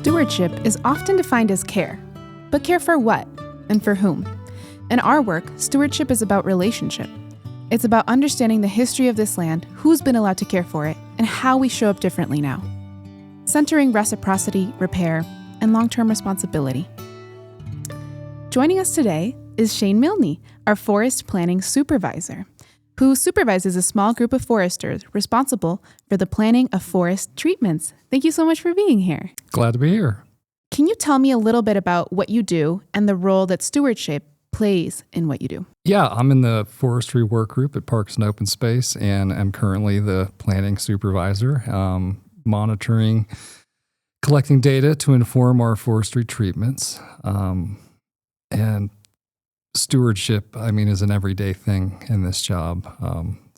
Stewardship is often defined as care. But care for what? And for whom? In our work, stewardship is about relationship. It's about understanding the history of this land, who's been allowed to care for it, and how we show up differently now. Centering reciprocity, repair, and long-term responsibility. Joining us today is Shane Milne, our forest planning supervisor, who supervises a small group of foresters responsible for the planning of forest treatments. Thank you so much for being here. Glad to be here. Can you tell me a little bit about what you do and the role that stewardship plays in what you do? Yeah, I'm in the forestry work group at Parks and Open Space, and I'm currently the planning supervisor, monitoring, collecting data to inform our forestry treatments. And stewardship, is an everyday thing in this job.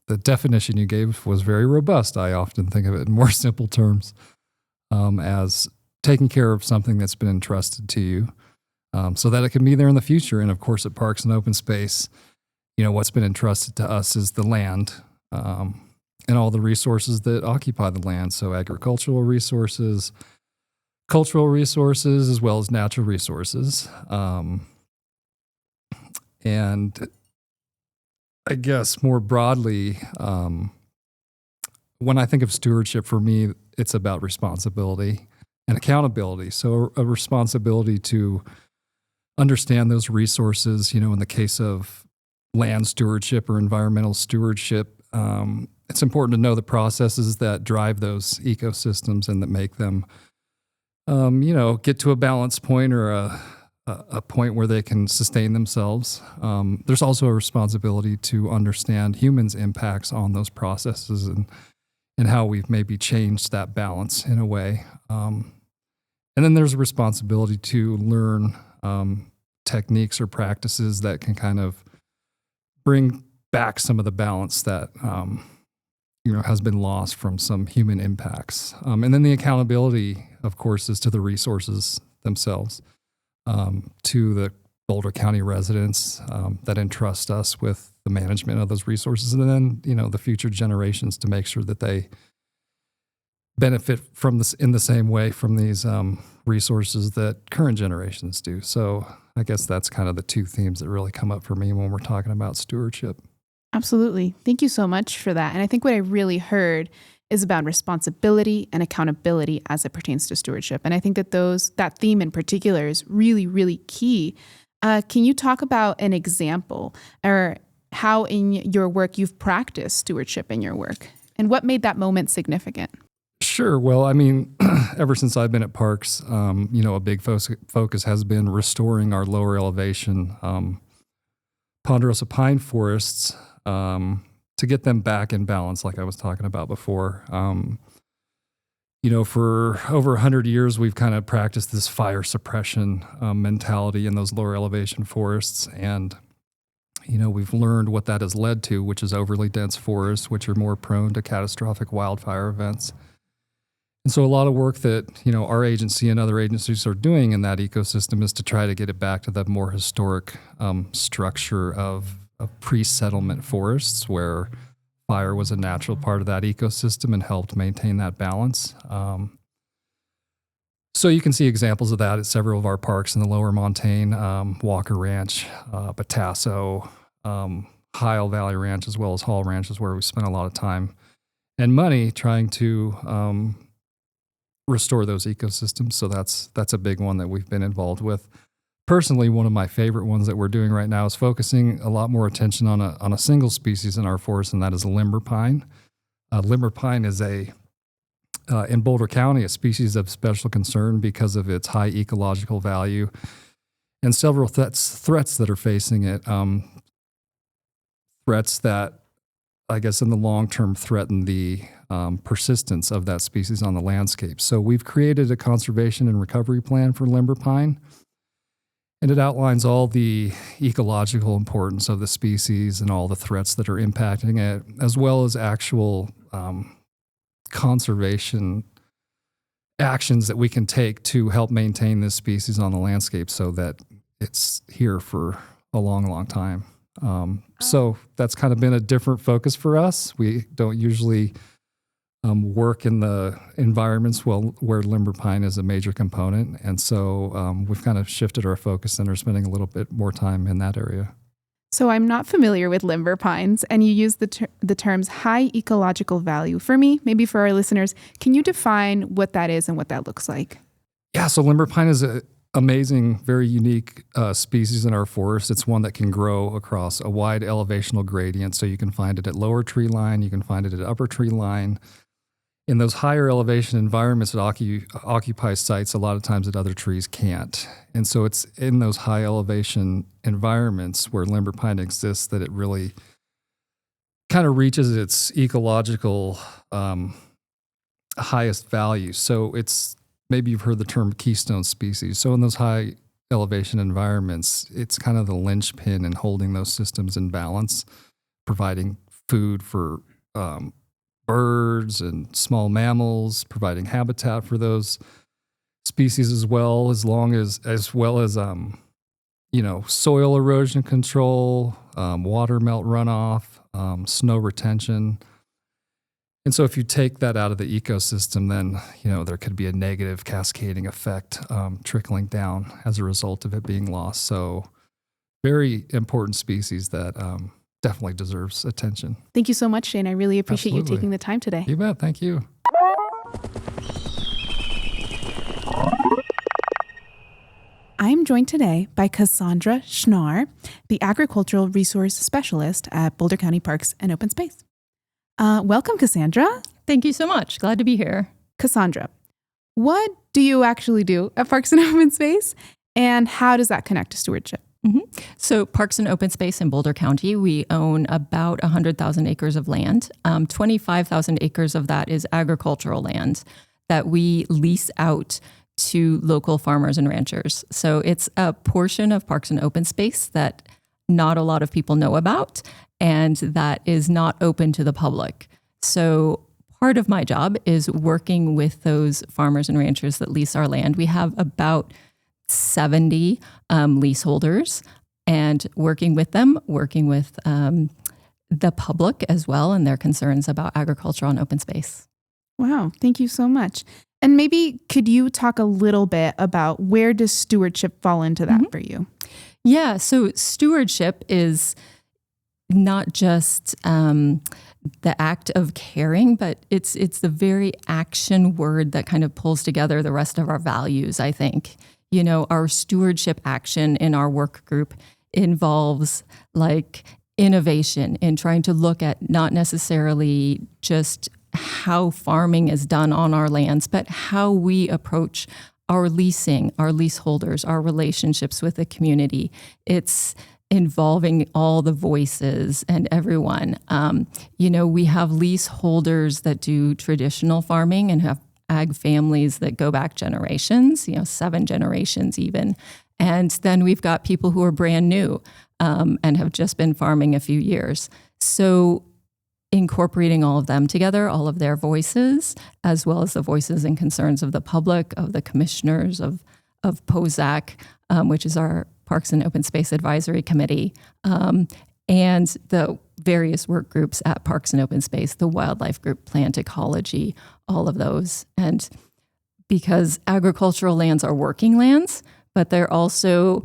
The definition you gave was very robust. I often think of it in more simple terms, as taking care of something that's been entrusted to you, so that it can be there in the future. And of course, at Parks and Open Space, what's been entrusted to us is the land, and all the resources that occupy the land. So agricultural resources, cultural resources, as well as natural resources. And I guess more broadly, when I think of stewardship, for me, it's about responsibility and accountability. So a responsibility to understand those resources, in the case of land stewardship or environmental stewardship, it's important to know the processes that drive those ecosystems and that make them, get to a balance point or a point where they can sustain themselves. There's also a responsibility to understand humans' impacts on those processes and how we've maybe changed that balance in a way. And then there's a responsibility to learn techniques or practices that can kind of bring back some of the balance that has been lost from some human impacts. And then the accountability, of course, is to the resources themselves. To the Boulder County residents that entrust us with the management of those resources, and then the future generations to make sure that they benefit from this in the same way from these resources that current generations do. So I guess that's kind of the two themes that really come up for me when we're talking about stewardship. Absolutely. Thank you so much for that. And I think what I really heard is about responsibility and accountability as it pertains to stewardship. And I think that that theme in particular is really, really key. Can you talk about an example or how in your work you've practiced stewardship in your work and what made that moment significant? Sure. Well, ever since I've been at Parks, a big focus has been restoring our lower elevation ponderosa pine forests, to get them back in balance, like I was talking about before. For over 100 years, we've kind of practiced this fire suppression mentality in those lower elevation forests. And, we've learned what that has led to, which is overly dense forests, which are more prone to catastrophic wildfire events. And so a lot of work that, our agency and other agencies are doing in that ecosystem is to try to get it back to the more historic structure of pre-settlement forests where fire was a natural part of that ecosystem and helped maintain that balance. So you can see examples of that at several of our parks in the Lower Montane, Walker Ranch, Batasso, Heil Valley Ranch, as well as Hall Ranch is where we spent a lot of time and money trying to restore those ecosystems. So that's a big one that we've been involved with. Personally, one of my favorite ones that we're doing right now is focusing a lot more attention on a single species in our forest, and that is limber pine. Limber pine is in Boulder County, a species of special concern because of its high ecological value and several threats that are facing it. Threats that, I guess, in the long term threaten the persistence of that species on the landscape. So we've created a conservation and recovery plan for limber pine. And it outlines all the ecological importance of the species and all the threats that are impacting it, as well as actual conservation actions that we can take to help maintain this species on the landscape so that it's here for a long, long time. So that's kind of been a different focus for us. We don't usually work in the environments where limber pine is a major component. And so we've kind of shifted our focus and are spending a little bit more time in that area. So I'm not familiar with limber pines, and you use the terms high ecological value. For me, maybe for our listeners, can you define what that is and what that looks like? Yeah, so limber pine is an amazing, very unique species in our forest. It's one that can grow across a wide elevational gradient. So you can find it at lower tree line, you can find it at upper tree line. In those higher elevation environments, it occupies sites a lot of times that other trees can't. And so it's in those high elevation environments where limber pine exists that it really kind of reaches its ecological highest value. So it's, maybe you've heard the term keystone species. So in those high elevation environments, it's kind of the linchpin in holding those systems in balance, providing food for birds and small mammals, providing habitat for those species as well as soil erosion control, water melt runoff, snow retention. And so if you take that out of the ecosystem, then, there could be a negative cascading effect trickling down as a result of it being lost. So very important species that definitely deserves attention. Thank you so much, Shane. I really appreciate you taking the time today. You bet. Thank you. I'm joined today by Cassandra Schnarr, the Agricultural Resource Specialist at Boulder County Parks and Open Space. Welcome, Cassandra. Thank you so much. Glad to be here. Cassandra, what do you actually do at Parks and Open Space, and how does that connect to stewardship? Mm-hmm. So Parks and Open Space in Boulder County, we own about 100,000 acres of land. 25,000 acres of that is agricultural land that we lease out to local farmers and ranchers. So it's a portion of Parks and Open Space that not a lot of people know about and that is not open to the public. So part of my job is working with those farmers and ranchers that lease our land. We have about 70 leaseholders, and working with them, working with the public as well and their concerns about agriculture on open space. Wow, thank you so much. And maybe could you talk a little bit about where does stewardship fall into that for you? Yeah, so stewardship is not just the act of caring, but it's the very action word that kind of pulls together the rest of our values, I think. Our stewardship action in our work group involves innovation in trying to look at not necessarily just how farming is done on our lands, but how we approach our leasing, our leaseholders, our relationships with the community. It's involving all the voices and everyone. We have leaseholders that do traditional farming and have ag families that go back generations, 7 generations even. And then we've got people who are brand new and have just been farming a few years. So incorporating all of them together, all of their voices, as well as the voices and concerns of the public, of the commissioners, of POSAC, which is our Parks and Open Space Advisory Committee, and the various work groups at Parks and Open Space, the wildlife group, plant ecology, all of those. And because agricultural lands are working lands, but they're also,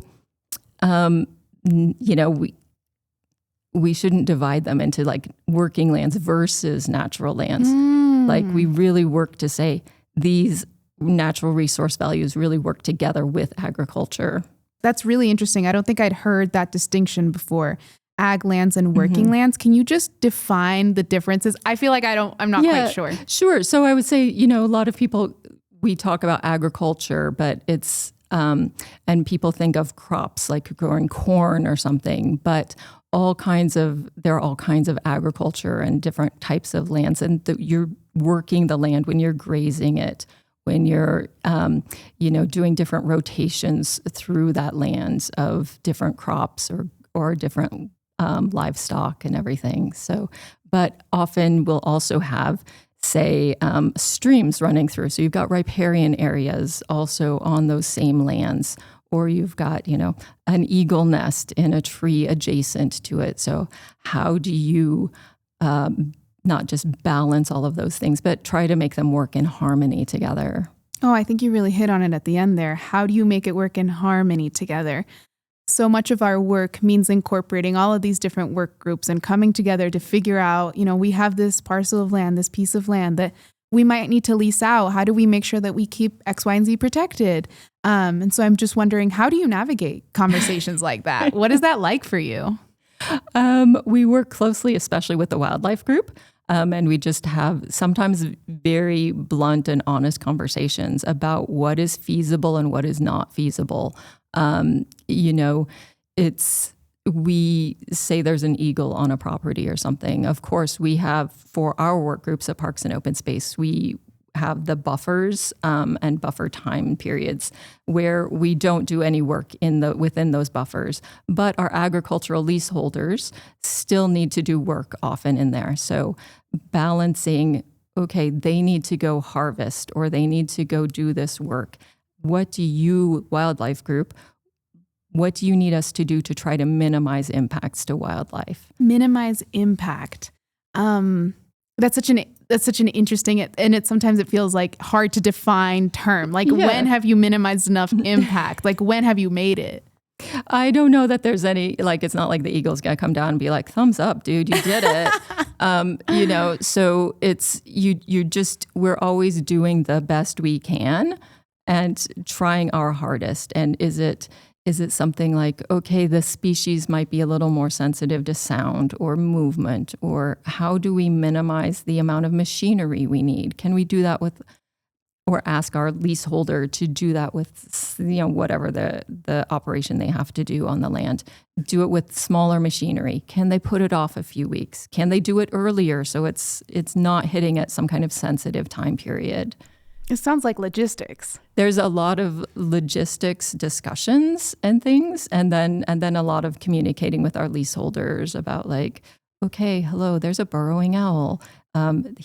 we shouldn't divide them into working lands versus natural lands. We really work to say these natural resource values really work together with agriculture. That's really interesting. I don't think I'd heard that distinction before. Ag lands and working lands. Can you just define the differences? I feel like I'm not quite sure. Sure. So I would say, a lot of people, we talk about agriculture, but it's, and people think of crops like growing corn or something, but there are all kinds of agriculture and different types of lands. And you're working the land when you're grazing it, when you're, doing different rotations through that land of different crops or different livestock and everything. So, but often we'll also have, say, streams running through. So you've got riparian areas also on those same lands, or you've got, an eagle nest in a tree adjacent to it. So how do you not just balance all of those things, but try to make them work in harmony together. Oh, I think you really hit on it at the end there. How do you make it work in harmony together? So much of our work means incorporating all of these different work groups and coming together to figure out, we have this parcel of land, this piece of land that we might need to lease out. How do we make sure that we keep X, Y, and Z protected? And so I'm just wondering, how do you navigate conversations like that? What is that like for you? We work closely, especially with the wildlife group. And we just have sometimes very blunt and honest conversations about what is feasible and what is not feasible. We say there's an eagle on a property or something. Of course, we have, for our work groups at Parks and Open Space, we have the buffers and buffer time periods where we don't do any work within those buffers. But our agricultural leaseholders still need to do work often in there. So balancing, okay, they need to go harvest or they need to go do this work. What do you, wildlife group, what do you need us to do to try to minimize impacts to wildlife? Minimize impact. That's such an interesting, and sometimes it feels like hard to define term. Like, when have you minimized enough impact? Like, when have you made it? I don't know that there's any, it's not like the eagle's gonna come down and be like, thumbs up, dude, you did it. So it's, we're always doing the best we can and trying our hardest. And is it something like, okay, the species might be a little more sensitive to sound or movement, or how do we minimize the amount of machinery we need? Can we do that or ask our leaseholder to do that with, whatever the operation they have to do on the land? Do it with smaller machinery. Can they put it off a few weeks? Can they do it earlier so it's not hitting at some kind of sensitive time period? It sounds like logistics. There's a lot of logistics discussions and things, and then a lot of communicating with our leaseholders about okay, hello, there's a burrowing owl.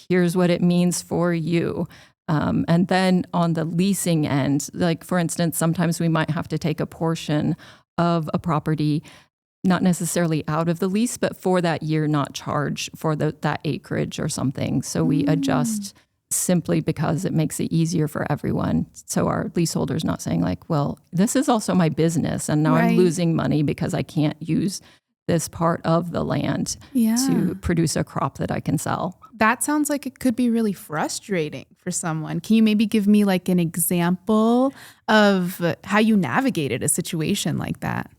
Here's what it means for you. And then on the leasing end, for instance, sometimes we might have to take a portion of a property, not necessarily out of the lease, but for that year, not charge for that acreage or something. So we adjust simply because it makes it easier for everyone. So our leaseholder's not saying well, this is also my business and now I'm losing money because I can't use this part of the land to produce a crop that I can sell. That sounds like it could be really frustrating for someone. Can you maybe give me an example of how you navigated a situation like that?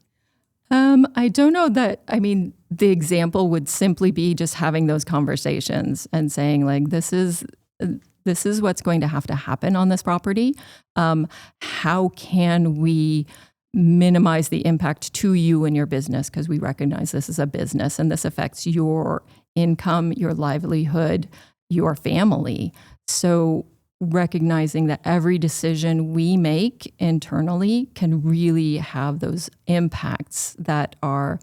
I don't know that, the example would simply be just having those conversations and saying this is what's going to have to happen on this property. How can we minimize the impact to you and your business? Because we recognize this is a business and this affects your income, your livelihood, your family. So recognizing that every decision we make internally can really have those impacts that are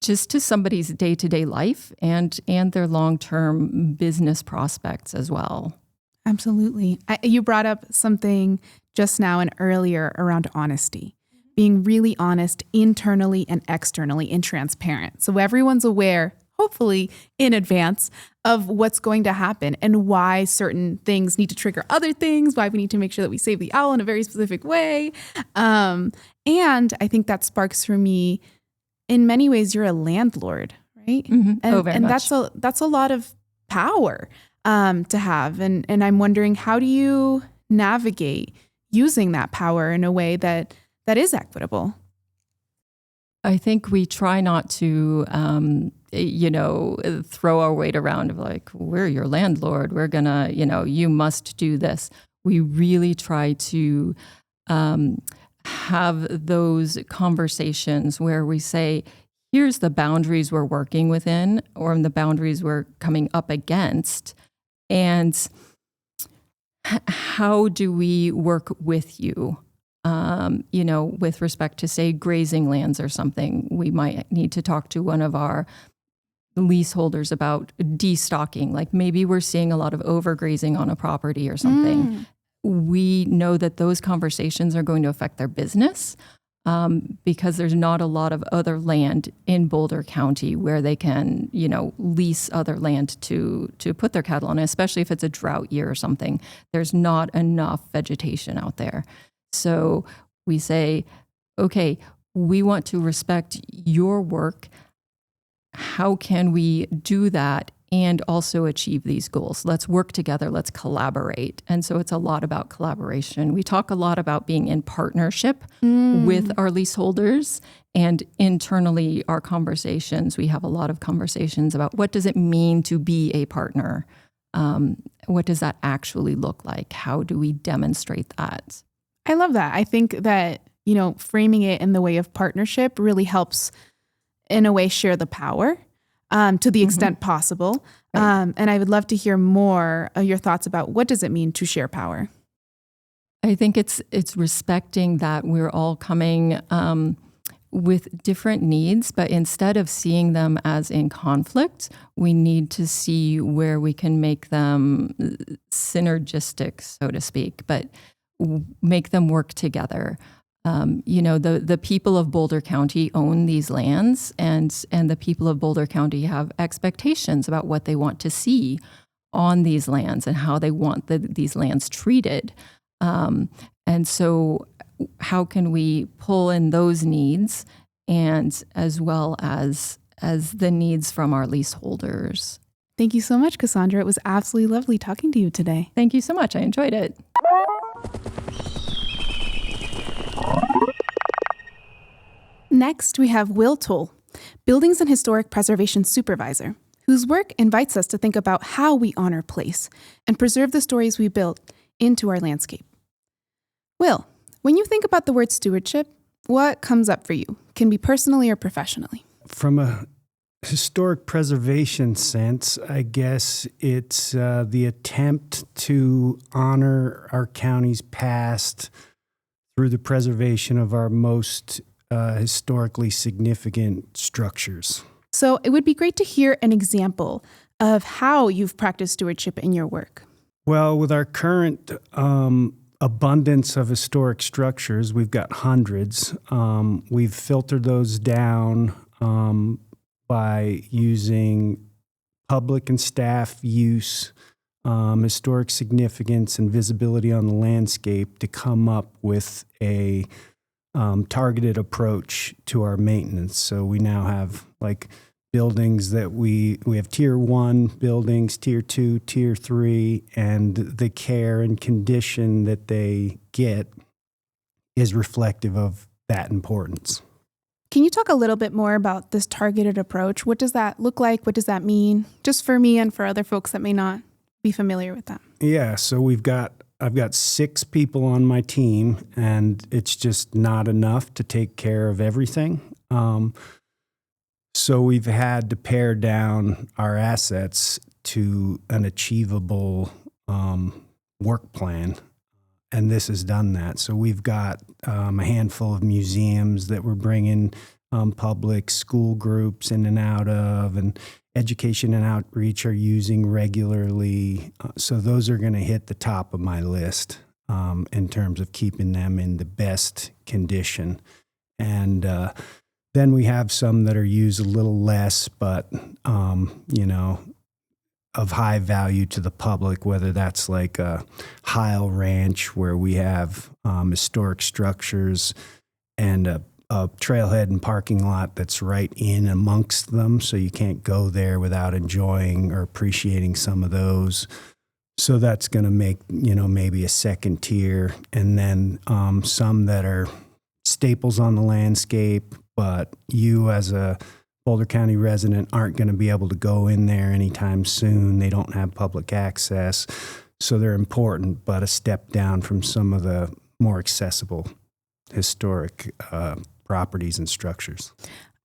just to somebody's day-to-day life and their long-term business prospects as well. Absolutely. You brought up something just now and earlier around honesty, being really honest internally and externally and transparent. So everyone's aware, hopefully in advance, of what's going to happen and why certain things need to trigger other things, why we need to make sure that we save the owl in a very specific way. And I think that sparks for me, in many ways, you're a landlord, right? Mm-hmm. And that's a lot of power to have. And I'm wondering, how do you navigate using that power in a way that is equitable? I think we try not to, throw our weight around of we're your landlord. We're gonna, you must do this. We really try to have those conversations where we say, here's the boundaries we're working within or the boundaries we're coming up against. And how do we work with you? With respect to, say, grazing lands or something, we might need to talk to one of our leaseholders about destocking. Maybe we're seeing a lot of overgrazing on a property or something. We know that those conversations are going to affect their business. because there's not a lot of other land in Boulder County where they can, lease other land to put their cattle on, especially if it's a drought year or something. There's not enough vegetation out there. So we say, okay, we want to respect your work. How can we do that and also achieve these goals? Let's work together. Let's collaborate. And so it's a lot about collaboration. We talk a lot about being in partnership with our leaseholders, and internally our conversations, we have a lot of conversations about what does it mean to be a partner? What does that actually look like? How do we demonstrate that? I love that. I think that, framing it in the way of partnership really helps, in a way, share the power to the extent possible. Right. And I would love to hear more of your thoughts about what does it mean to share power? I think it's respecting that we're all coming with different needs, but instead of seeing them as in conflict, we need to see where we can make them synergistic, so to speak, but make them work together. The people of Boulder County own these lands, and the people of Boulder County have expectations about what they want to see on these lands and how they want these lands treated. And so how can we pull in those needs, and as well as the needs from our leaseholders? Thank you so much, Cassandra. It was absolutely lovely talking to you today. Thank you so much. I enjoyed it. Next, we have Will Towle, Buildings and Historic Preservation Supervisor, whose work invites us to think about how we honor place and preserve the stories we built into our landscape. Will, when you think about the word stewardship, what comes up for you? Can be personally or professionally. From a historic preservation sense, I guess it's the attempt to honor our county's past through the preservation of our most historically significant structures. So it would be great to hear an example of how you've practiced stewardship in your work. Well, with our current abundance of historic structures, we've got hundreds. We've filtered those down by using public and staff use, historic significance, and visibility on the landscape to come up with a targeted approach to our maintenance. So we now have buildings that we have tier 1 buildings, tier 2, tier 3, and the care and condition that they get is reflective of that importance. Can you talk a little bit more about this targeted approach? What does that look like? What does that mean? Just for me and for other folks that may not be familiar with that. Yeah, so I've got 6 people on my team, and it's just not enough to take care of everything. So we've had to pare down our assets to an achievable work plan, and this has done that. So we've got a handful of museums that we're bringing public school groups in and out of, and education and outreach are using regularly. So those are going to hit the top of my list in terms of keeping them in the best condition. And then we have some that are used a little less, but, of high value to the public, whether that's like a Heil Ranch where we have historic structures and a trailhead and parking lot that's right in amongst them, so you can't go there without enjoying or appreciating some of those. So that's going to make, maybe a second tier. And then some that are staples on the landscape, but you as a Boulder County resident aren't going to be able to go in there anytime soon. They don't have public access. So they're important, but a step down from some of the more accessible historic properties and structures.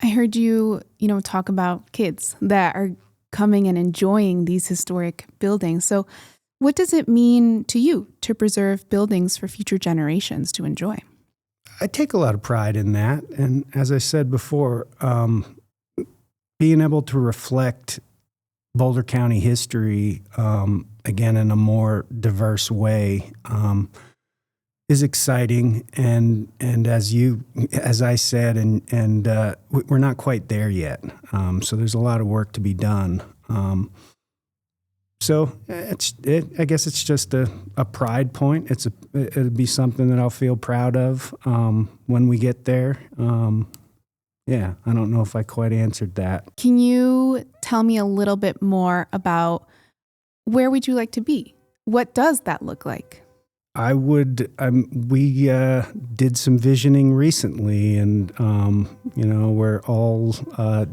I heard you, talk about kids that are coming and enjoying these historic buildings. So what does it mean to you to preserve buildings for future generations to enjoy? I take a lot of pride in that. And as I said before, being able to reflect Boulder County history, again, in a more diverse way, is exciting, and as I said, and we're not quite there yet. So there's a lot of work to be done. So I guess it's just a pride point. It'll be something that I'll feel proud of when we get there. Yeah, I don't know if I quite answered that. Can you tell me a little bit more about where would you like to be? What does that look like? I would. We did some visioning recently, and where all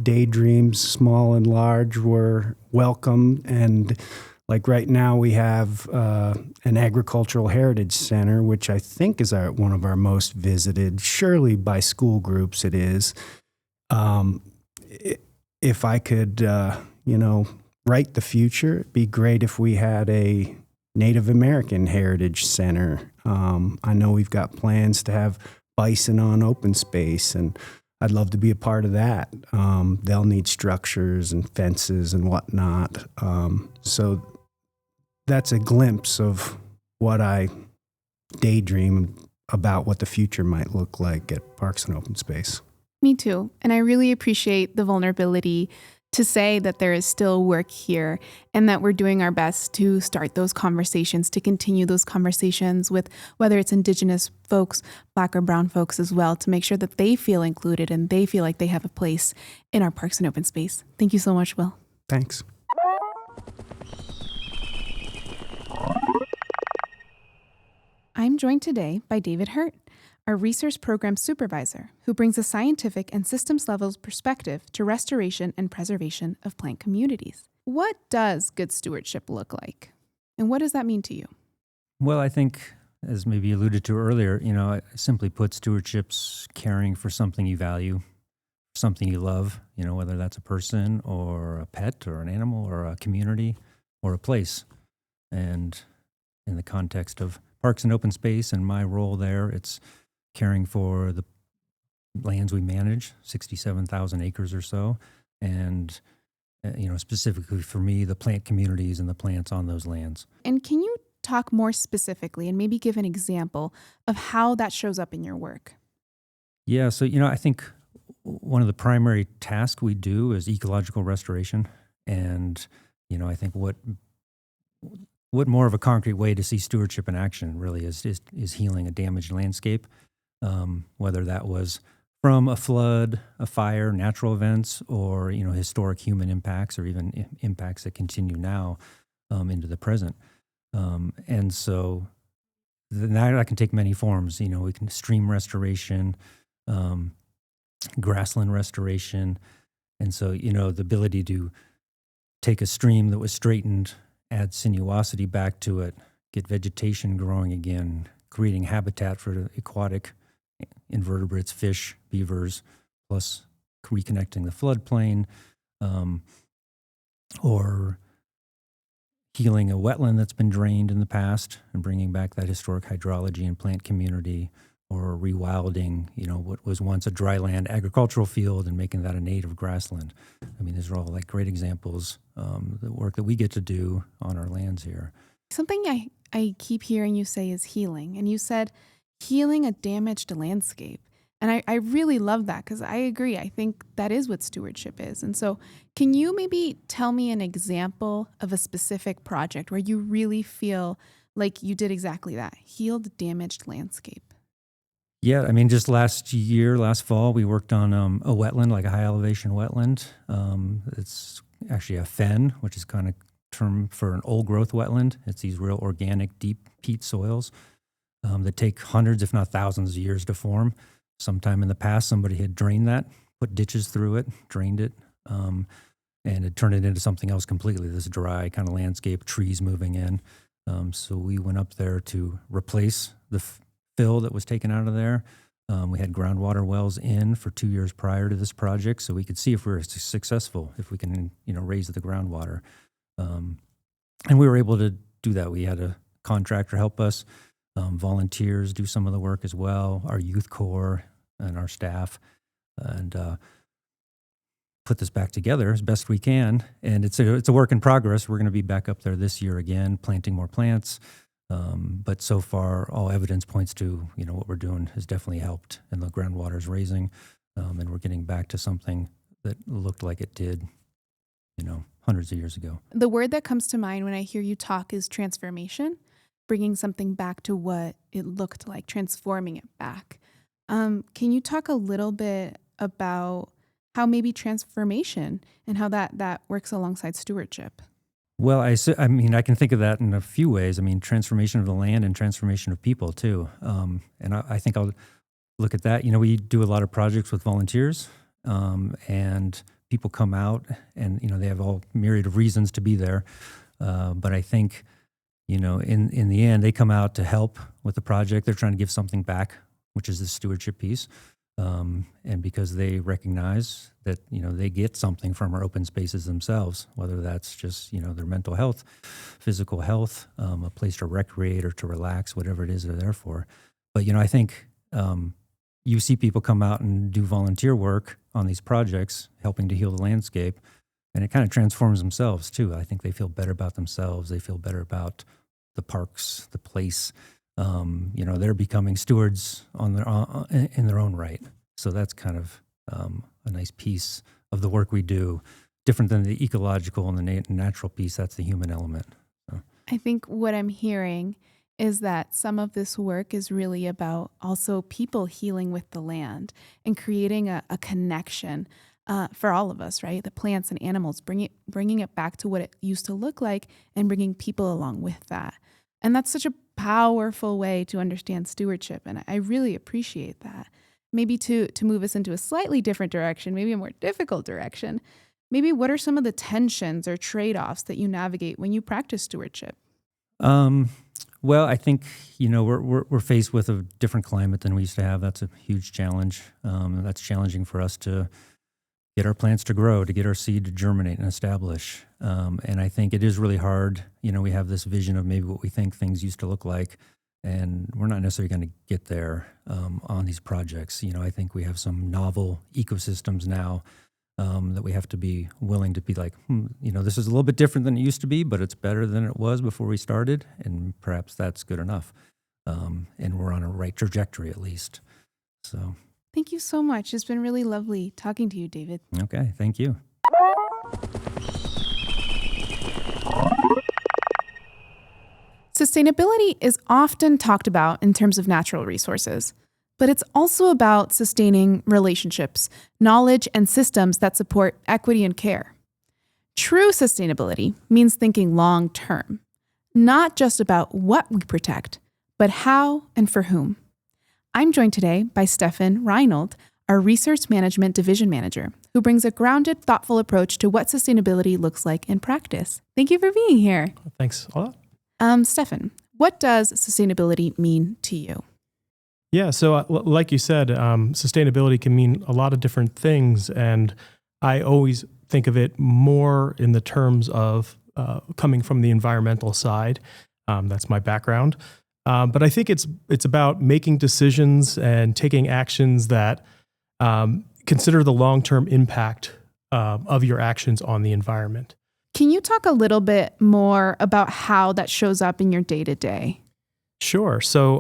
daydreams, small and large, were welcome. And like right now, we have an agricultural heritage center, which I think is one of our most visited. Surely by school groups, it is. If I could, write the future, it'd be great if we had a Native American Heritage Center. I know we've got plans to have bison on open space, and I'd love to be a part of that. They'll need structures and fences and whatnot. So that's a glimpse of what I daydream about what the future might look like at Parks and Open Space. Me too. And I really appreciate the vulnerability to say that there is still work here and that we're doing our best to start those conversations, to continue those conversations with whether it's Indigenous folks, Black or Brown folks as well, to make sure that they feel included and they feel like they have a place in our Parks and Open Space. Thank you so much, Will. Thanks. I'm joined today by David Hurt, our Research Program Supervisor, who brings a scientific and systems-level perspective to restoration and preservation of plant communities. What does good stewardship look like? And what does that mean to you? Well, I think, as maybe alluded to earlier, simply put, stewardship's caring for something you value, something you love, whether that's a person or a pet or an animal or a community or a place. And in the context of Parks and Open Space and my role there, it's caring for the lands we manage, 67,000 acres or so, and specifically for me, the plant communities and the plants on those lands. And can you talk more specifically and maybe give an example of how that shows up in your work? Yeah, so I think one of the primary tasks we do is ecological restoration, and I think what more of a concrete way to see stewardship in action really is healing a damaged landscape. Whether that was from a flood, a fire, natural events, or historic human impacts, or even impacts that continue now into the present. And so that can take many forms. We can stream restoration, grassland restoration, and so the ability to take a stream that was straightened, add sinuosity back to it, get vegetation growing again, creating habitat for the aquatic invertebrates, fish, beavers, plus reconnecting the floodplain, or healing a wetland that's been drained in the past and bringing back that historic hydrology and plant community, or rewilding, what was once a dry land agricultural field and making that a native grassland. I mean, these are all like great examples, the work that we get to do on our lands here. Something I keep hearing you say is healing, and you said healing a damaged landscape. And I really love that because I agree. I think that is what stewardship is. And so can you maybe tell me an example of a specific project where you really feel like you did exactly that, healed a damaged landscape? Yeah, I mean, just last fall, we worked on a wetland, like a high elevation wetland. It's actually a fen, which is kind of term for an old growth wetland. It's these real organic, deep peat soils that take hundreds, if not thousands of years to form. Sometime in the past, somebody had drained that, put ditches through it, drained it, and it turned it into something else completely, this dry kind of landscape, trees moving in. So we went up there to replace the fill that was taken out of there. We had groundwater wells in for 2 years prior to this project, so we could see if we were successful, if we can, raise the groundwater. And we were able to do that. We had a contractor help us, volunteers do some of the work as well, our youth corps and our staff, and put this back together as best we can. And it's a work in progress. We're going to be back up there this year again, planting more plants, But so far, all evidence points to, what we're doing has definitely helped, and the groundwater is raising, and we're getting back to something that looked like it did, hundreds of years ago. The word that comes to mind when I hear you talk is transformation, bringing something back to what it looked like, transforming it back. Can you talk a little bit about how maybe transformation and how that works alongside stewardship? Well, I can think of that in a few ways. Transformation of the land and transformation of people too. And I think I'll look at that. We do a lot of projects with volunteers, and people come out and, they have all myriad of reasons to be there. But I think, in the end, they come out to help with the project. They're trying to give something back, which is the stewardship piece. And because they recognize that, they get something from our open spaces themselves, whether that's just, their mental health, physical health, a place to recreate or to relax, whatever it is they're there for. But, I think you see people come out and do volunteer work on these projects, helping to heal the landscape, and it kind of transforms themselves too. I think they feel better about themselves. They feel better about the parks, the place. They're becoming stewards in their own right. So that's kind of a nice piece of the work we do, different than the ecological and the natural piece. That's the human element. So. I think what I'm hearing is that some of this work is really about also people healing with the land and creating a connection for all of us, right? The plants and animals, bringing it back to what it used to look like and bringing people along with that. And that's such a powerful way to understand stewardship, and I really appreciate that. Maybe to move us into a slightly different direction, maybe a more difficult direction, maybe what are some of the tensions or trade-offs that you navigate when you practice stewardship? Well, I think, we're faced with a different climate than we used to have. That's a huge challenge. That's challenging for us to get our plants to grow, to get our seed to germinate and establish. And I think it is really hard. We have this vision of maybe what we think things used to look like, and we're not necessarily going to get there on these projects. I think we have some novel ecosystems now that we have to be willing to be like, this is a little bit different than it used to be, but it's better than it was before we started, and perhaps that's good enough. And we're on a right trajectory at least. So. Thank you so much. It's been really lovely talking to you, David. Okay, thank you. Sustainability is often talked about in terms of natural resources, but it's also about sustaining relationships, knowledge, and systems that support equity and care. True sustainability means thinking long term, not just about what we protect, but how and for whom. I'm joined today by Stefan Reinold, our Resource Management Division Manager, who brings a grounded, thoughtful approach to what sustainability looks like in practice. Thank you for being here. Thanks a lot. Stefan, what does sustainability mean to you? Yeah, so like you said, sustainability can mean a lot of different things, and I always think of it more in the terms of coming from the environmental side. That's my background. But I think it's about making decisions and taking actions that consider the long-term impact of your actions on the environment. Can you talk a little bit more about how that shows up in your day-to-day? Sure. So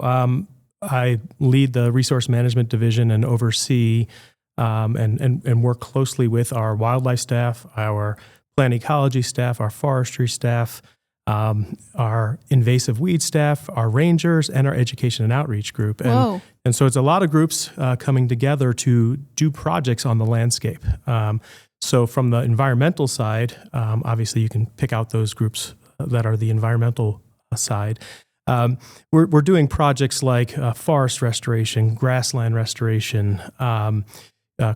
I lead the Resource Management Division and oversee and work closely with our wildlife staff, our plant ecology staff, our forestry staff, our invasive weed staff, our rangers, and our education and outreach group. And so it's a lot of groups coming together to do projects on the landscape. So from the environmental side, obviously you can pick out those groups that are the environmental side. We're doing projects like forest restoration, grassland restoration,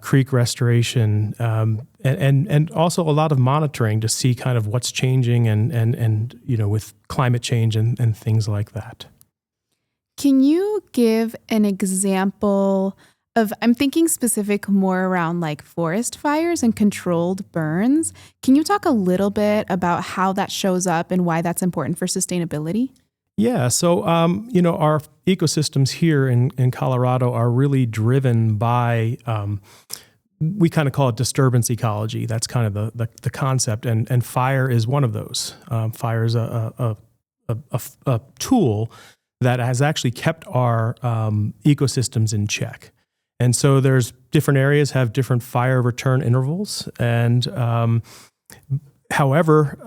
creek restoration, and also a lot of monitoring to see kind of what's changing and with climate change and things like that. Can you give an example of, I'm thinking specific more around like forest fires and controlled burns. Can you talk a little bit about how that shows up and why that's important for sustainability? Yeah, so our ecosystems here in Colorado are really driven by, we kind of call it disturbance ecology. That's kind of the concept, and fire is one of those. Fire is a a tool that has actually kept our ecosystems in check. And so there's different areas have different fire return intervals. And however,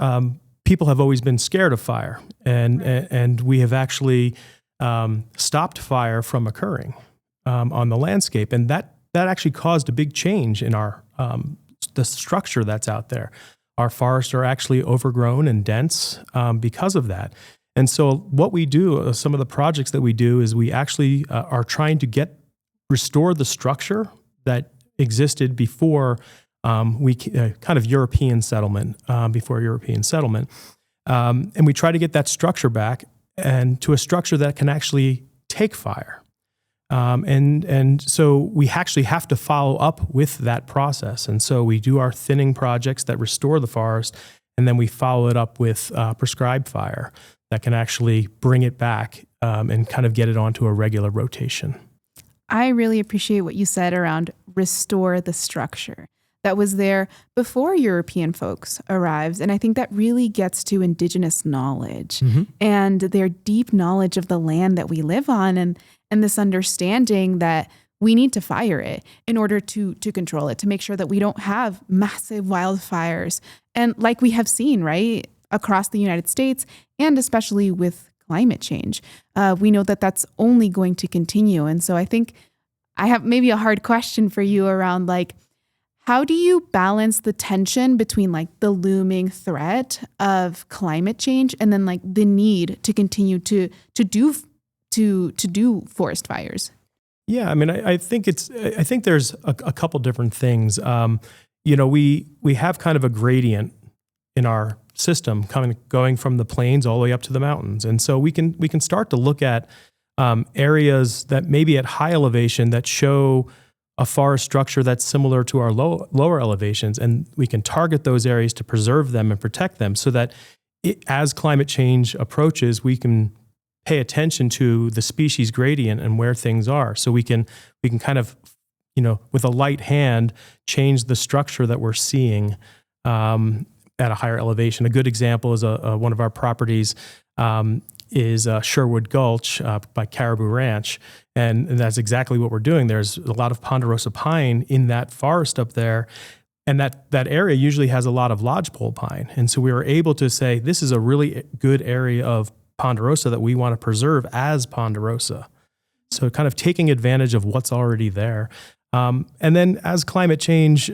people have always been scared of fire. And we have actually stopped fire from occurring on the landscape. And that actually caused a big change in our the structure that's out there. Our forests are actually overgrown and dense because of that. And so what we do, some of the projects that we do is we actually are trying to restore the structure that existed before kind of European settlement, before European settlement. And we try to get that structure back and to a structure that can actually take fire. And so we actually have to follow up with that process. And so we do our thinning projects that restore the forest, and then we follow it up with prescribed fire that can actually bring it back and kind of get it onto a regular rotation. I really appreciate what you said around restore the structure that was there before European folks arrived. And I think that really gets to indigenous knowledge and their deep knowledge of the land that we live on, and this understanding that we need to fire it in order to control it, to make sure that we don't have massive wildfires. And like we have seen, right, across the United States, and especially with climate change, we know that that's only going to continue. And so I think I have maybe a hard question for you around, like, how do you balance the tension between like the looming threat of climate change and then like the need to continue to do forest fires? Yeah, I mean, I think there's a couple different things. We have kind of a gradient in our system going from the plains all the way up to the mountains, and so we can start to look at areas that maybe at high elevation that show a forest structure that's similar to our lower elevations, and we can target those areas to preserve them and protect them, so that as climate change approaches, we can pay attention to the species gradient and where things are, so we can kind of, with a light hand, change the structure that we're seeing at a higher elevation. A good example is one of our properties is Sherwood Gulch by Caribou Ranch, and that's exactly what we're doing. There's a lot of ponderosa pine in that forest up there, and that area usually has a lot of lodgepole pine, and so we were able to say this is a really good area of ponderosa that we want to preserve as ponderosa. So kind of taking advantage of what's already there. And then as climate change,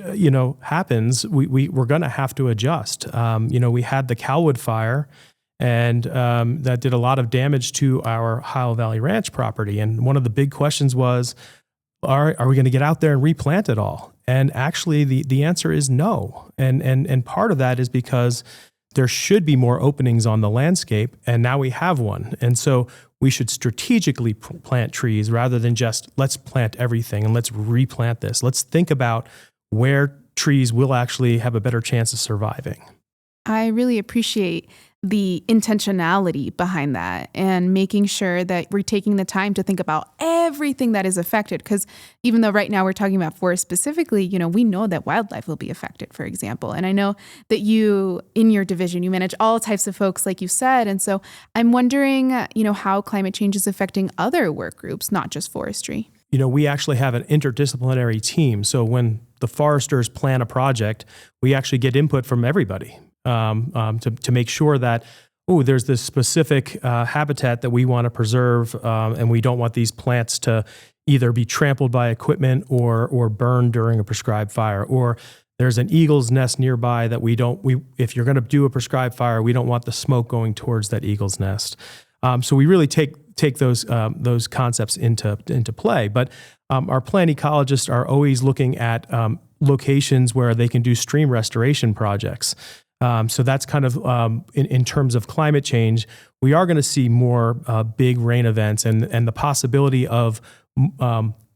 happens, we're going to have to adjust. We had the Calwood fire, and that did a lot of damage to our Ohio Valley Ranch property. And one of the big questions was, are we going to get out there and replant it all? And actually the answer is no. And part of that is because there should be more openings on the landscape, and now we have one. And so we should strategically plant trees rather than just let's plant everything and let's replant this. Let's think about where trees will actually have a better chance of surviving. I really appreciate the intentionality behind that and making sure that we're taking the time to think about everything that is affected. Because even though right now we're talking about forests specifically, we know that wildlife will be affected, for example. And I know that you, in your division, you manage all types of folks, like you said. And so I'm wondering, how climate change is affecting other work groups, not just forestry. We actually have an interdisciplinary team. So when the foresters plan a project, we actually get input from everybody. To make sure that, there's this specific habitat that we want to preserve, and we don't want these plants to either be trampled by equipment or burned during a prescribed fire. Or there's an eagle's nest nearby that if you're going to do a prescribed fire, we don't want the smoke going towards that eagle's nest. So we really take those concepts into play. But our plant ecologists are always looking at locations where they can do stream restoration projects. So that's kind of in terms of climate change, we are going to see more big rain events and the possibility of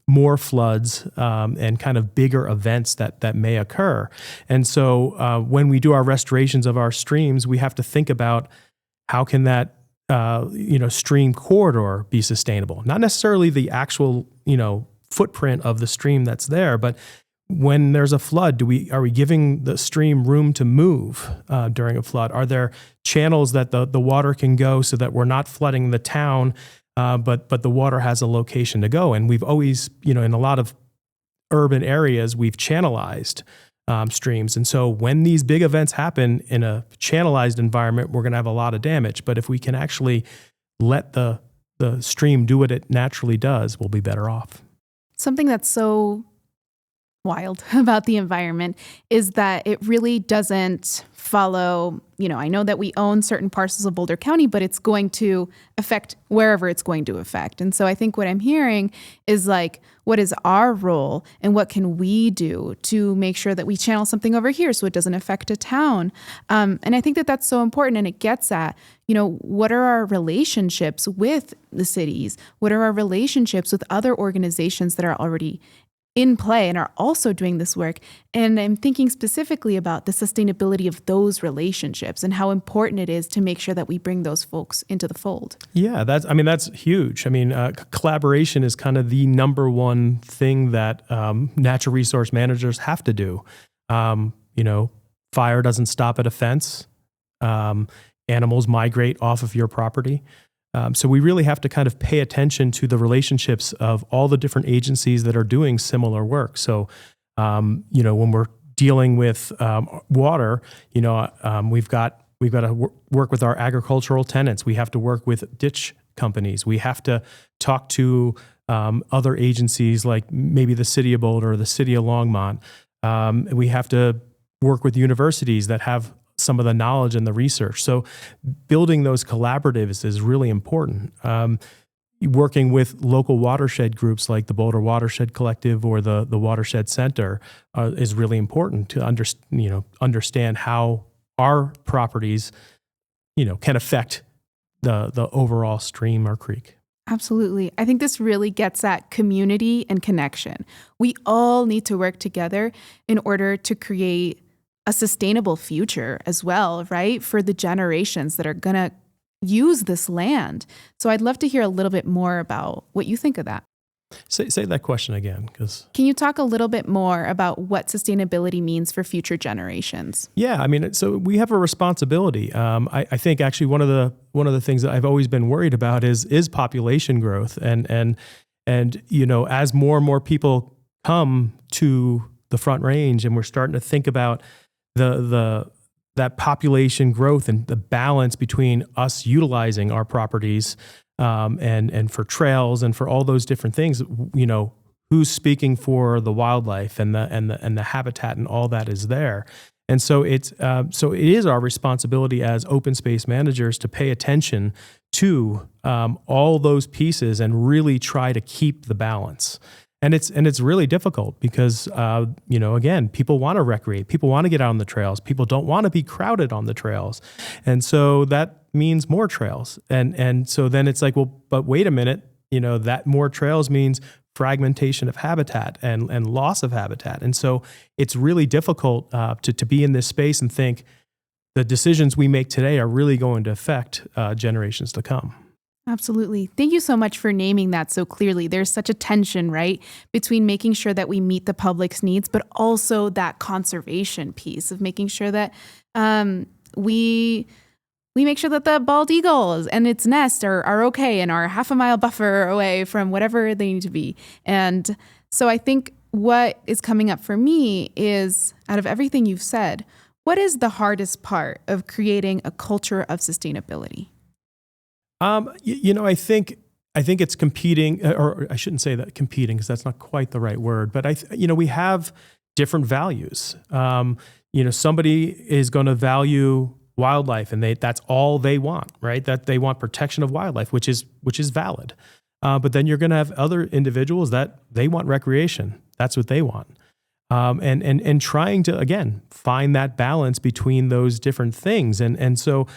more floods and kind of bigger events that may occur. And so when we do our restorations of our streams, we have to think about how can that stream corridor be sustainable? Not necessarily the actual footprint of the stream that's there, but when there's a flood, are we giving the stream room to move during a flood? Are there channels that the water can go so that we're not flooding the town, but the water has a location to go? And we've always, in a lot of urban areas, we've channelized streams. And so when these big events happen in a channelized environment, we're going to have a lot of damage. But if we can actually let the stream do what it naturally does, we'll be better off. Something that's so wild about the environment is that it really doesn't follow, I know that we own certain parcels of Boulder County, but it's going to affect wherever it's going to affect. And so I think what I'm hearing is like, what is our role and what can we do to make sure that we channel something over here so it doesn't affect a town? And I think that that's so important, and it gets at, what are our relationships with the cities? What are our relationships with other organizations that are already in play and are also doing this work? And I'm thinking specifically about the sustainability of those relationships and how important it is to make sure that we bring those folks into the fold. Yeah, that's huge. Collaboration is kind of the number one thing that natural resource managers have to do. Fire doesn't stop at a fence. Animals migrate off of your property. So we really have to kind of pay attention to the relationships of all the different agencies that are doing similar work. So, when we're dealing with water, we've got to work with our agricultural tenants. We have to work with ditch companies. We have to talk to other agencies like maybe the city of Boulder or the city of Longmont. We have to work with universities that have some of the knowledge and the research. So building those collaboratives is really important. Working with local watershed groups like the Boulder Watershed Collective or the Watershed Center is really important to understand how our properties, can affect the overall stream or creek. Absolutely. I think this really gets at community and connection. We all need to work together in order to create a sustainable future as well, right? For the generations that are going to use this land. So I'd love to hear a little bit more about what you think of that. Say that question again, because can you talk a little bit more about what sustainability means for future generations? Yeah, so we have a responsibility. I think actually one of the things that I've always been worried about is population growth, and as more and more people come to the Front Range, and we're starting to think about that population growth and the balance between us utilizing our properties and for trails and for all those different things, who's speaking for the wildlife and the habitat and all that is there. And so it is our responsibility as open space managers to pay attention to all those pieces and really try to keep the balance. And it's really difficult because, again, people want to recreate. People want to get out on the trails. People don't want to be crowded on the trails. And so that means more trails. And so then it's like, well, but wait a minute, that more trails means fragmentation of habitat and loss of habitat. And so it's really difficult to be in this space and think the decisions we make today are really going to affect generations to come. Absolutely. Thank you so much for naming that so clearly. There's such a tension, right, between making sure that we meet the public's needs, but also that conservation piece of making sure that we make sure that the bald eagles and its nest are okay and are half a mile buffer away from whatever they need to be. And so I think what is coming up for me is, out of everything you've said, what is the hardest part of creating a culture of sustainability? I think it's competing, or I shouldn't say that competing because that's not quite the right word, but we have different values. Somebody is going to value wildlife and that's all they want, right? That they want protection of wildlife, which is valid. But then you're going to have other individuals that they want recreation. That's what they want. And trying to, again, find that balance between those different things. And so,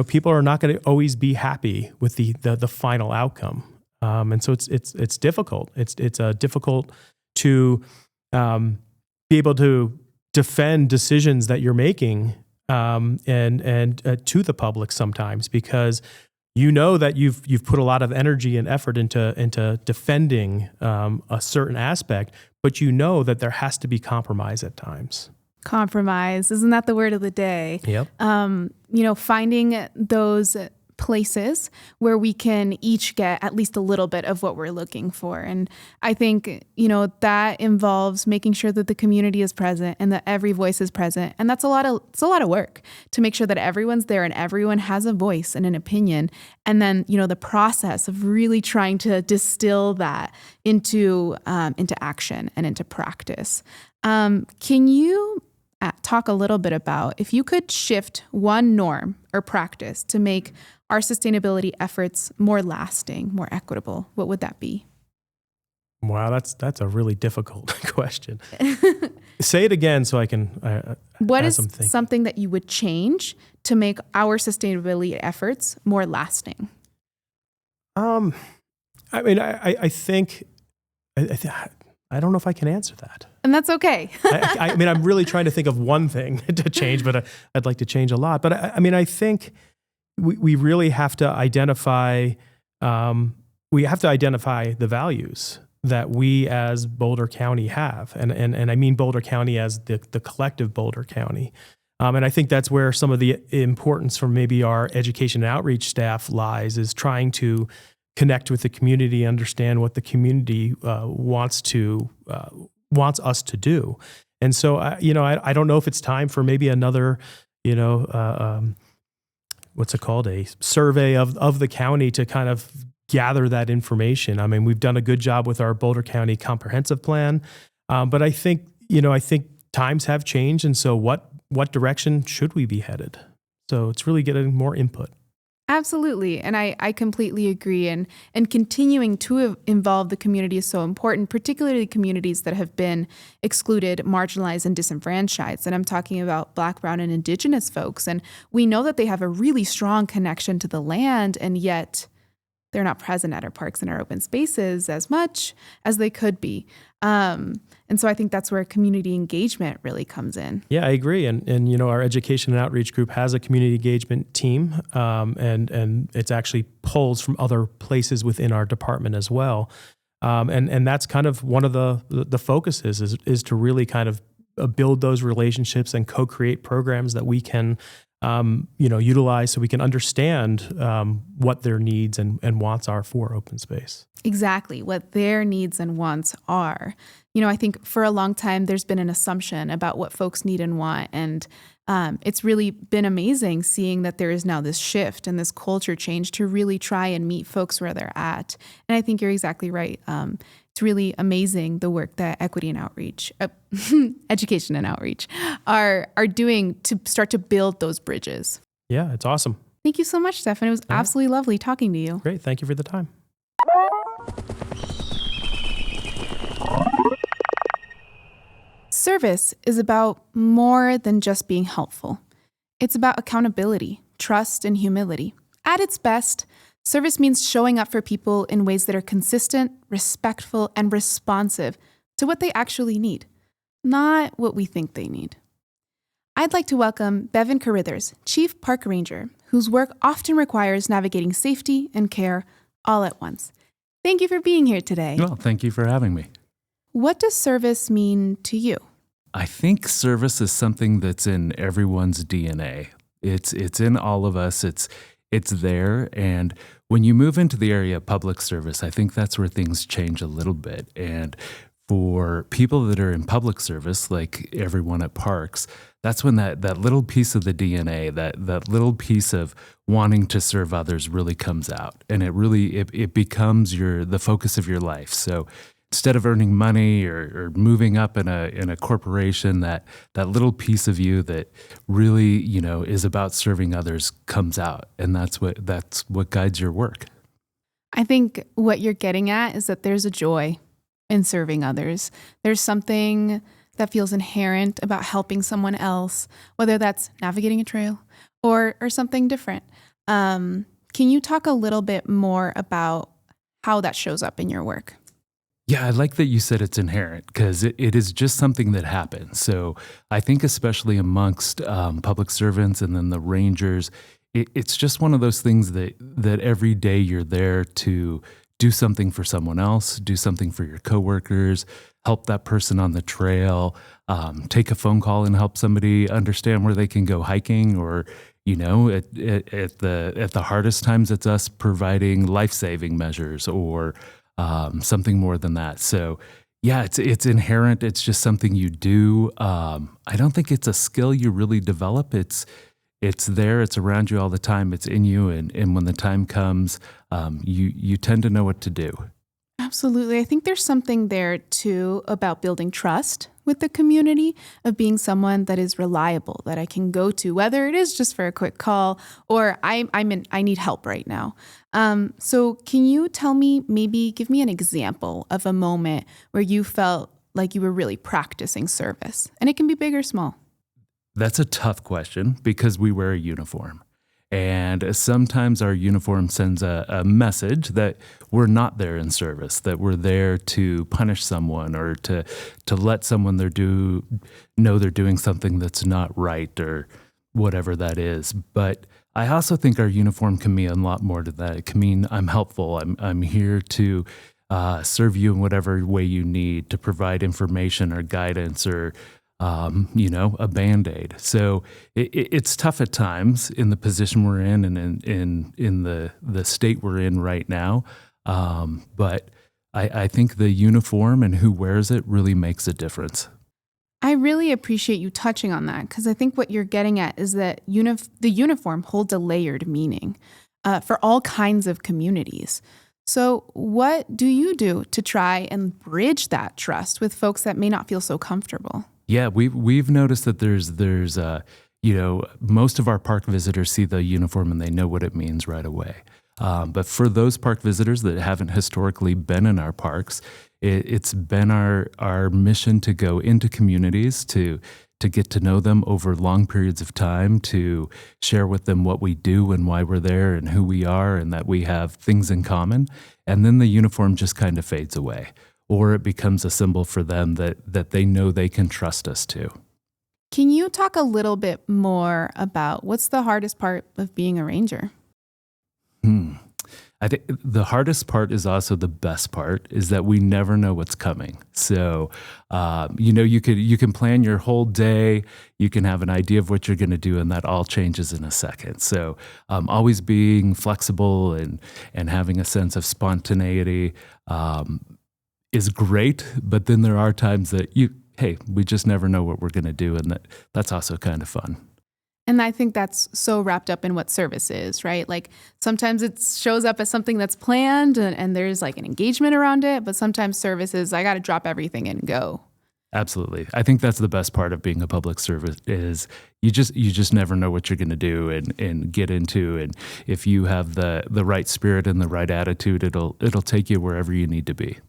people are not going to always be happy with the final outcome. And so it's difficult. It's difficult to be able to defend decisions that you're making and to the public sometimes, because you know that you've put a lot of energy and effort into defending a certain aspect, but you know that there has to be compromise at times. Compromise, isn't that the word of the day? Yep. Finding those places where we can each get at least a little bit of what we're looking for. And I think, that involves making sure that the community is present and that every voice is present. And it's a lot of work to make sure that everyone's there and everyone has a voice and an opinion. And then, the process of really trying to distill that into action and into practice. Can you talk a little bit about if you could shift one norm or practice to make our sustainability efforts more lasting, more equitable, what would that be? Wow, that's a really difficult question. Say it again so I can. What is something that you would change to make our sustainability efforts more lasting? I think I don't know if I can answer that. And that's okay. I'm really trying to think of one thing to change, but I'd like to change a lot. But I think we really have to identify. We have to identify the values that we as Boulder County have, and I mean Boulder County as the collective Boulder County. And I think that's where some of the importance for maybe our education and outreach staff lies, is trying to connect with the community, understand what the community wants us to do. And so, I don't know if it's time for maybe another, what's it called? A survey of the county to kind of gather that information. I mean, we've done a good job with our Boulder County comprehensive plan. But I think times have changed. And so what direction should we be headed? So it's really getting more input. Absolutely. And I completely agree. And continuing to involve the community is so important, particularly communities that have been excluded, marginalized, and disenfranchised. And I'm talking about Black, Brown, and Indigenous folks. And we know that they have a really strong connection to the land, and yet they're not present at our parks and our open spaces as much as they could be. And so I think that's where community engagement really comes in. Yeah, I agree. And our education and outreach group has a community engagement team, and it's actually polls from other places within our department as well. And that's kind of one of the focuses is to really kind of build those relationships and co-create programs that we can utilize so we can understand what their needs and wants are for open space. Exactly, what their needs and wants are. I think for a long time there's been an assumption about what folks need and want, and it's really been amazing seeing that there is now this shift and this culture change to really try and meet folks where they're at. And I think you're exactly right. It's really amazing the work that equity and outreach, education and outreach are doing to start to build those bridges. Yeah, it's awesome. Thank you so much, Stefan. It was absolutely lovely talking to you. Great. Thank you for the time. Service is about more than just being helpful. It's about accountability, trust, and humility. At its best, service means showing up for people in ways that are consistent, respectful, and responsive to what they actually need, not what we think they need. I'd like to welcome Bevan Carithers, Chief Park Ranger, whose work often requires navigating safety and care all at once. Thank you for being here today. Well, thank you for having me. What does service mean to you? I think service is something that's in everyone's DNA. It's in all of us. It's there. And when you move into the area of public service, I think that's where things change a little bit. And for people that are in public service, like everyone at parks, that's when that little piece of the DNA, that little piece of wanting to serve others really comes out. And it becomes the focus of your life. So instead of earning money or moving up in a corporation, that little piece of you that really, is about serving others comes out. And that's what guides your work. I think what you're getting at is that there's a joy in serving others. There's something that feels inherent about helping someone else, whether that's navigating a trail or something different. Can you talk a little bit more about how that shows up in your work? Yeah, I like that you said it's inherent, because it is just something that happens. So I think especially amongst public servants and then the rangers, it's just one of those things that every day you're there to do something for someone else, do something for your coworkers, help that person on the trail, take a phone call and help somebody understand where they can go hiking, or at the hardest times, it's us providing life-saving measures or something more than that. So yeah, it's inherent. It's just something you do. I don't think it's a skill you really develop. It's there. It's around you all the time. It's in you, and when the time comes, you tend to know what to do. Absolutely. I think there's something there too about building trust with the community, of being someone that is reliable, that I can go to, whether it is just for a quick call or I need help right now. So can you tell me, maybe give me an example of a moment where you felt like you were really practicing service? And it can be big or small. That's a tough question because we wear a uniform. And sometimes our uniform sends a message that we're not there in service, that we're there to punish someone or to let someone know they're doing something that's not right or whatever that is. But I also think our uniform can mean a lot more to that. It can mean I'm helpful. I'm here to serve you in whatever way you need, to provide information or guidance or a Band-Aid. So it's tough at times in the position we're in and in the state we're in right now. But I think the uniform and who wears it really makes a difference. I really appreciate you touching on that, because I think what you're getting at is that the uniform holds a layered meaning for all kinds of communities. So what do you do to try and bridge that trust with folks that may not feel so comfortable? Yeah, we've noticed that there's most of our park visitors see the uniform and they know what it means right away. But for those park visitors that haven't historically been in our parks, it's been our mission to go into communities to get to know them over long periods of time, to share with them what we do and why we're there and who we are and that we have things in common. And then the uniform just kind of fades away. Or it becomes a symbol for them that they know they can trust us to. Can you talk a little bit more about what's the hardest part of being a ranger? I think the hardest part is also the best part, is that we never know what's coming. So, you can plan your whole day, you can have an idea of what you're going to do, and that all changes in a second. So, always being flexible and having a sense of spontaneity is great, but then there are times that we just never know what we're going to do, and that's also kind of fun. And I think that's so wrapped up in what service is, right? Like sometimes it shows up as something that's planned and there's like an engagement around it, but sometimes service is I got to drop everything and go. Absolutely. I think that's the best part of being a public servant is you just never know what you're going to do and get into. And if you have the right spirit and the right attitude, it'll take you wherever you need to be.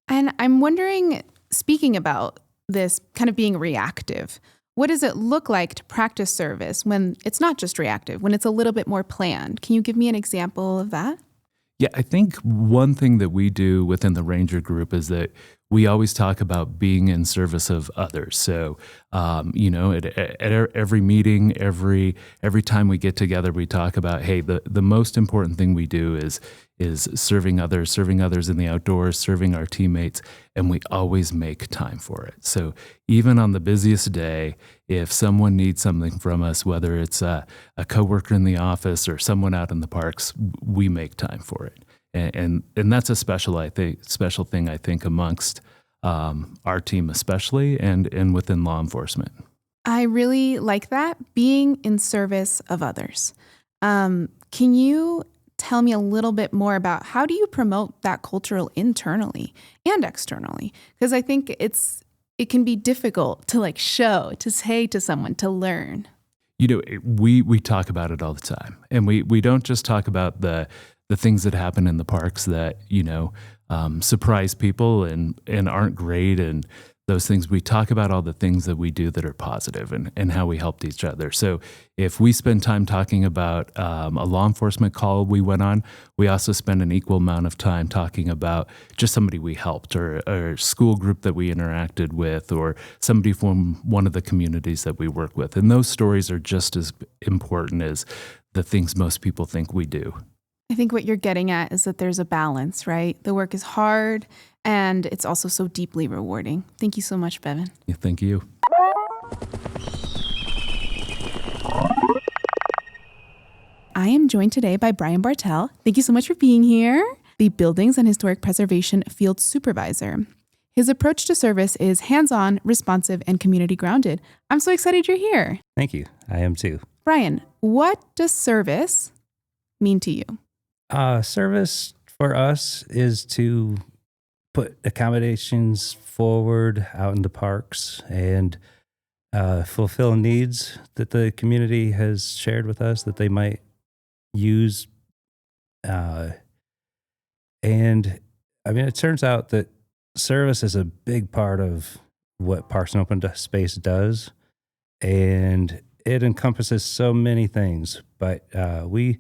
And I'm wondering, speaking about this kind of being reactive, what does it look like to practice service when it's not just reactive, when it's a little bit more planned? Can you give me an example of that? Yeah, I think one thing that we do within the Ranger group is that we always talk about being in service of others. So, at every meeting, every time we get together, we talk about, hey, the most important thing we do is serving others in the outdoors, serving our teammates, and we always make time for it. So even on the busiest day, if someone needs something from us, whether it's a coworker in the office or someone out in the parks, we make time for it. And that's a special thing, I think, amongst our team especially and within law enforcement. I really like that, being in service of others. Can you tell me a little bit more about how do you promote that culture internally and externally? Because I think it can be difficult to say to someone, to learn. We talk about it all the time, and we don't just talk about the things that happen in the parks that surprise people and aren't great and those things. We talk about all the things that we do that are positive and how we helped each other. So if we spend time talking about a law enforcement call we went on, we also spend an equal amount of time talking about just somebody we helped or a school group that we interacted with or somebody from one of the communities that we work with. And those stories are just as important as the things most people think we do. I think what you're getting at is that there's a balance, right? The work is hard and it's also so deeply rewarding. Thank you so much, Bevan. Yeah, thank you. I am joined today by Brian Bartel. Thank you so much for being here. The Buildings and Historic Preservation Field Supervisor. His approach to service is hands-on, responsive, and community-grounded. I'm so excited you're here. Thank you. I am too. Brian, what does service mean to you? Service for us is to put accommodations forward out in the parks and fulfill needs that the community has shared with us that they might use. And I mean, it turns out that service is a big part of what Parks and Open Space does. And it encompasses so many things, but we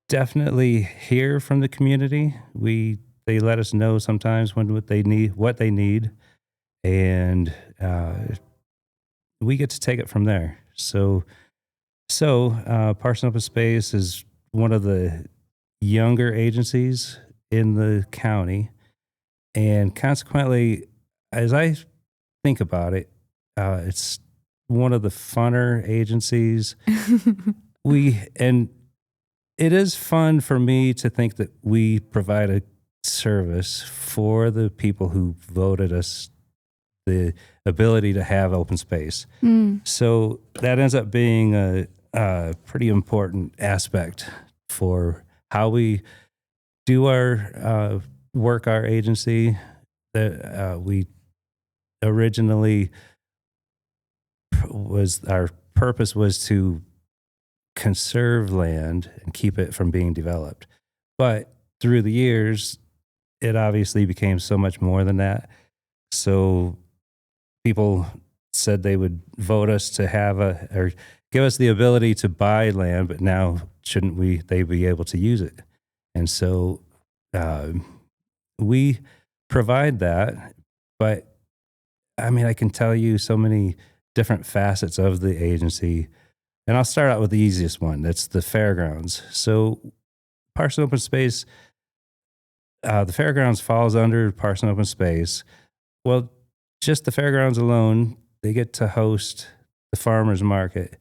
definitely hear from the community. They let us know sometimes what they need, and we get to take it from there. So Parks and Open Space is one of the younger agencies in the county, and consequently, as I think about it, it's one of the funner agencies. It is fun for me to think that we provide a service for the people who voted us the ability to have open space. So that ends up being a pretty important aspect for how we do our work, our agency. That we originally our purpose was to conserve land and keep it from being developed. But through the years, it obviously became so much more than that. So people said they would vote us to have or give us the ability to buy land, but now shouldn't they be able to use it? And so we provide that. But I mean, I can tell you so many different facets of the agency. And I'll start out with the easiest one. That's the fairgrounds. So Parks and Open Space, the fairgrounds falls under Parks and Open Space. Well, just the fairgrounds alone, they get to host the farmers market.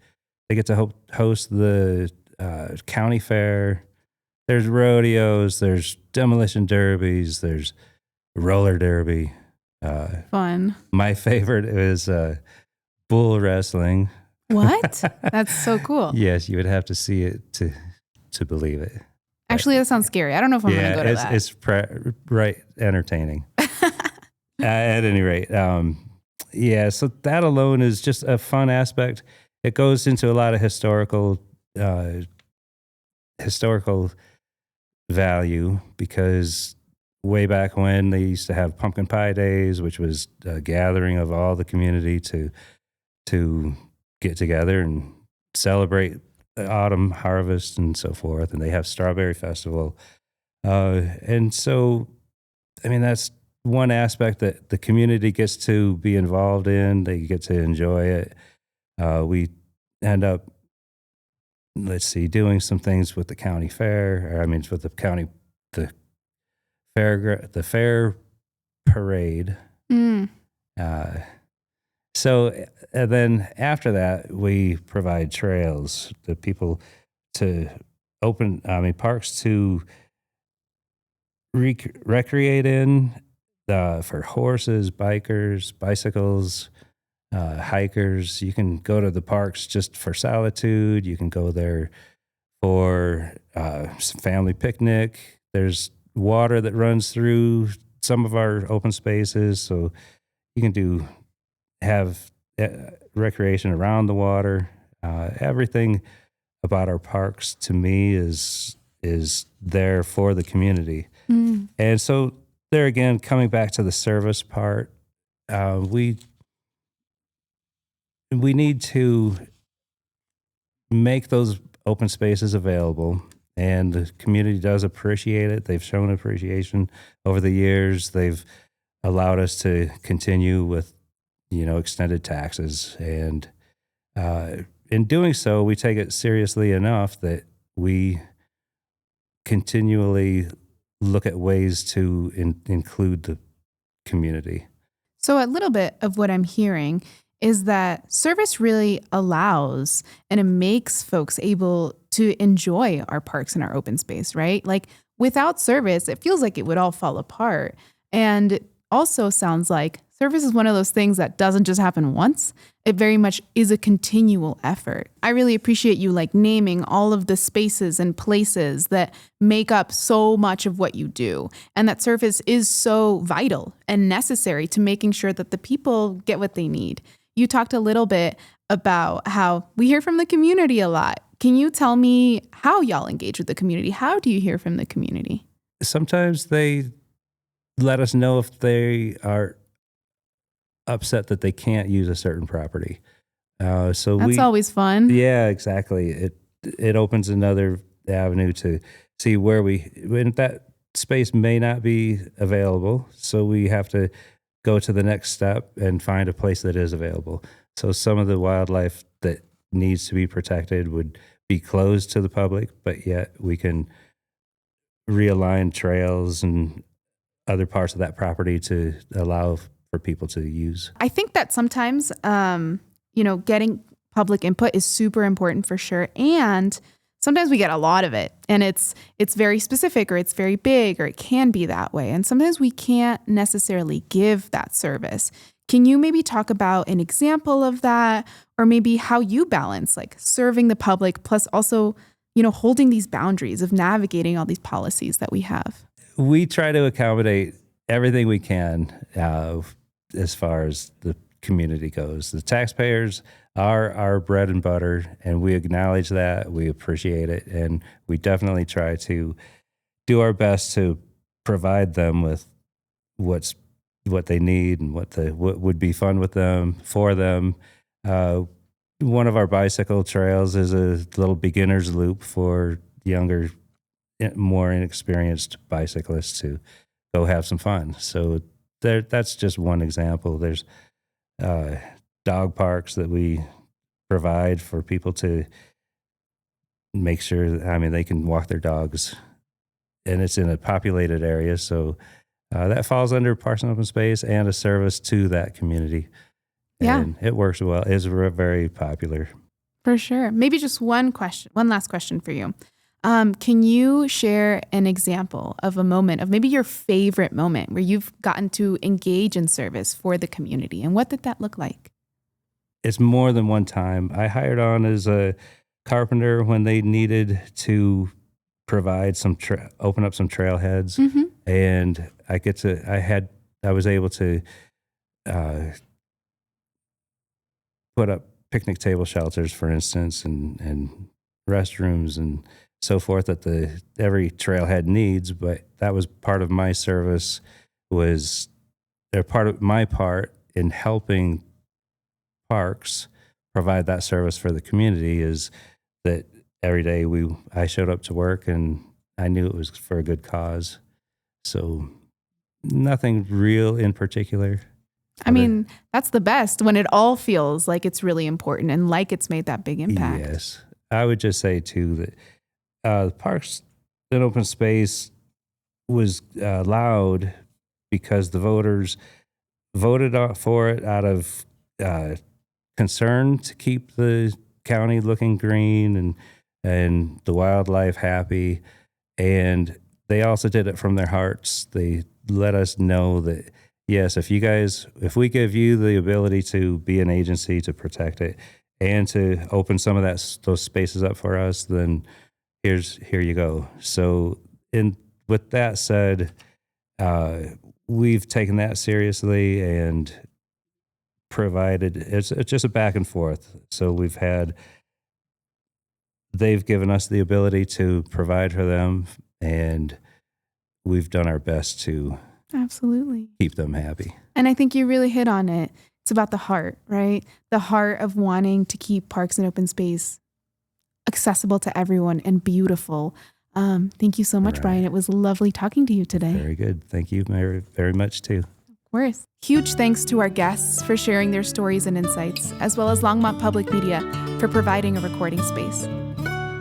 They get to host the county fair. There's rodeos. There's demolition derbies. There's roller derby. Fun. My favorite is bull wrestling. What? That's so cool. Yes, you would have to see it to believe it. Actually, that sounds scary. I don't know if I'm going to go to that. It's right entertaining. At any rate, so that alone is just a fun aspect. It goes into a lot of historical value, because way back when they used to have pumpkin pie days, which was a gathering of all the community to get together and celebrate the autumn harvest and so forth. And they have Strawberry Festival. And so, I mean, that's one aspect that the community gets to be involved in. They get to enjoy it. We end up, doing some things with the county fair. With the fair parade. So then after that, we provide trails to people to parks to recreate in, for horses, bikers, bicycles, hikers. You can go to the parks just for solitude. You can go there for some family picnic. There's water that runs through some of our open spaces, so you can have recreation around the water. Everything about our parks, to me, is there for the community. And so there again, coming back to the service part, we need to make those open spaces available, and the community does appreciate it. They've shown appreciation over the years. They've allowed us to continue with extended taxes, and in doing so, we take it seriously enough that we continually look at ways to include the community. So a little bit of what I'm hearing is that service really allows and it makes folks able to enjoy our parks and our open space, right? Like without service, it feels like it would all fall apart. And it also sounds like service is one of those things that doesn't just happen once. It very much is a continual effort. I really appreciate you like naming all of the spaces and places that make up so much of what you do. And that service is so vital and necessary to making sure that the people get what they need. You talked a little bit about how we hear from the community a lot. Can you tell me how y'all engage with the community? How do you hear from the community? Sometimes they let us know if they are upset that they can't use a certain property. That's always fun. Yeah, exactly. It opens another avenue to see when that space may not be available. So we have to go to the next step and find a place that is available. So some of the wildlife that needs to be protected would be closed to the public, but yet we can realign trails and other parts of that property to allow for people to use. I think that sometimes, getting public input is super important for sure. And sometimes we get a lot of it and it's very specific or it's very big or it can be that way. And sometimes we can't necessarily give that service. Can you maybe talk about an example of that or maybe how you balance like serving the public plus also, holding these boundaries of navigating all these policies that we have? We try to accommodate everything we can as far as the community goes. The taxpayers are our bread and butter, and we acknowledge that. We appreciate it, and we definitely try to do our best to provide them with what they need and what would be fun with them, for them. One of our bicycle trails is a little beginner's loop for younger, more inexperienced bicyclists to go have some fun. So that's just one example. There's dog parks that we provide for people to make sure, they can walk their dogs. And it's in a populated area, so that falls under Parks and Open Space and a service to that community. Yeah. And it works well. It's very popular. For sure. Maybe just one last question for you. Can you share an example of a moment of maybe your favorite moment where you've gotten to engage in service for the community? And what did that look like? It's more than one time. I hired on as a carpenter when they needed to provide open up some trailheads. Mm-hmm. And I was able to put up picnic table shelters, for instance, and restrooms and so forth that every trailhead needs. But that was part of my service, part of my part in helping parks provide that service for the community is that every day I showed up to work and I knew it was for a good cause. So nothing real in particular. That's the best when it all feels like it's really important and like it's made that big impact. Yes. I would just say too that the Parks and Open Space was allowed because the voters voted for it out of concern to keep the county looking green and the wildlife happy. And they also did it from their hearts. They let us know that, yes, if we give you the ability to be an agency to protect it and to open some of those spaces up for us, then here you go. So with that said, we've taken that seriously and provided, it's just a back and forth. So they've given us the ability to provide for them, and we've done our best to absolutely keep them happy. And I think you really hit on it. It's about the heart, right? The heart of wanting to keep parks and open space accessible to everyone and beautiful. Thank you so much, Right. Brian. It was lovely talking to you today. Very good. Thank you very, very much too. Worse. Huge thanks to our guests for sharing their stories and insights, as well as Longmont Public Media for providing a recording space.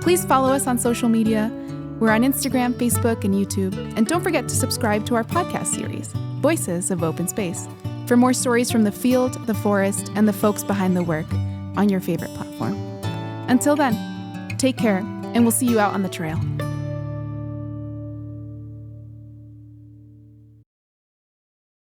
Please follow us on social media. We're on Instagram, Facebook, and YouTube. And don't forget to subscribe to our podcast series, Voices of Open Space, for more stories from the field, the forest, and the folks behind the work on your favorite platform. Until then, take care, and we'll see you out on the trail.